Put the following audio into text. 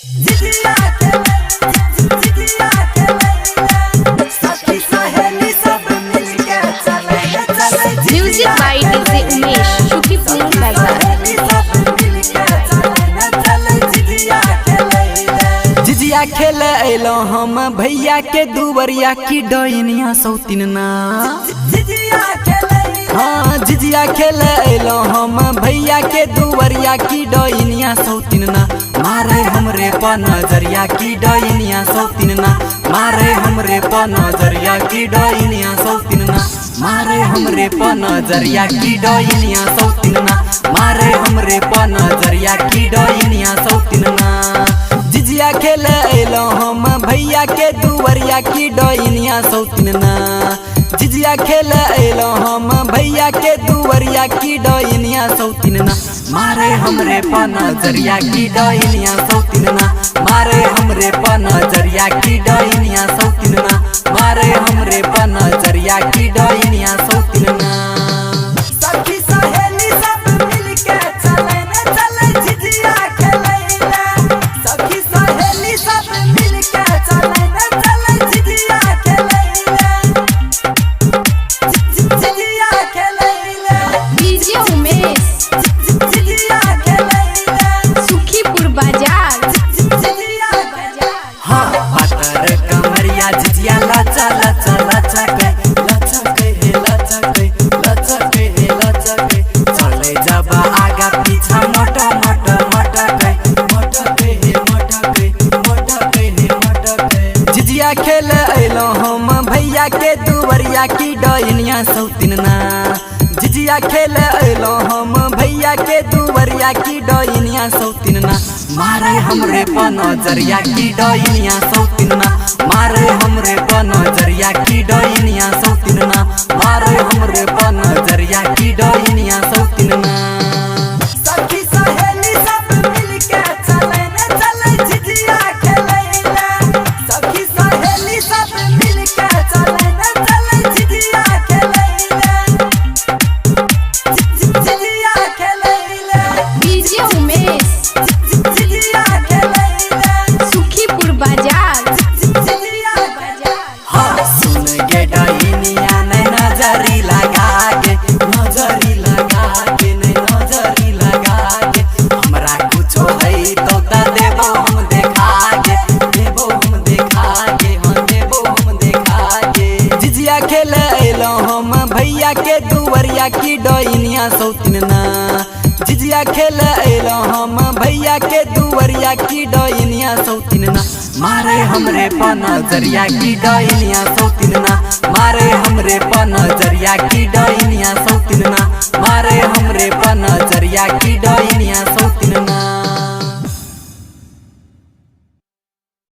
Music by DJ Umesh, Shukipur Bazaar। जिजिया खेले अलो हम भैया के दुवरिया की डोइनिया सौतीन ना। हाँ जिजिया खेले अलो हम भैया के दुवरिया की डोइनिया सौतीन ना। मारे हमरे पर नजरिया की डोइनिया सौतीन ना। मारे हमरे पर नजरिया की डोइनिया सौतीन ना। मारे हमरे पर नजरिया की डोइनिया सौतीन ना। मारे हमरे पर नजरिया की डोइनिया सौतीन ना। जिजिया खेले अलो हम भैया के दुवरिया की डोइनिया सौतीन ना। जिजिया खेले अलो हम भैया के दुवरिया की डोइनिया सौतीन ना। मारे हमरे पर नजरिया की डोइनिया सौतीन ना। मारे हमरे पर नजरिया की डोइनिया सौतीन ना। मारे हमरे पर नजरिया की डोइनिया सौतीन ना। सखी सहेली सब मिलके चले न चले जिजिया खेलैला। सखी सहेली सब मिलके चले न चले जिजिया खेलैला। जिजिया खेलैला। DJ उमेश, जिजिया खेलैला। सुखीपुर बाजार। जिजिया बाजार। हाँ पातर कमरिया जिजिया लाचा लाचा लाचा के चले जब आगा पीछा मोटा मोटा मोटा के जिजिया खेले अलो हम भैया के दुवरिया की डोइनिया सौतीन ना। जिजिया खेले अलो हम भैया के दुवरिया की डोइनिया सौतीन ना। मारे हमरे पर नजरिया की डोइनिया सौतीन ना। मारे हमरे पर नजरिया की डोइनिया सौतीन ना। मारे हमरे पर नजरिया की डोइनिया सौतीन ना। सखी सहेली सब मिलके चले न चले जिजिया खेलैला। सखी सहेली सब मिलके चले न चले जिजिया खेलैला। जिजिया खेलैला। DJ उमेश, जिजिया खेलैला। सुखीपुर बाजार। जिजिया बाजार। हाँ सुन गे डोइनिया ने नजरी लगा के नहीं नजरी लगा के हमरा कुछो है तो देबो हम देखा के देबो हम देखा के हाँ देबो हम देखा के। जिजिया खेले अलो हम भैया के दुवरिया की डोइनिया सौतीन ना। जिजिया खेले अलो हम भैया के दुवरिया की डोइनिया सौतीन ना। मारे हमरे पर नजरिया की डोइनिया सौतीन ना। मारे हमरे पर नजरिया की डोइनिया सौतीन ना। मारे हमरे पर नजरिया की डोइनिया सौतीन ना।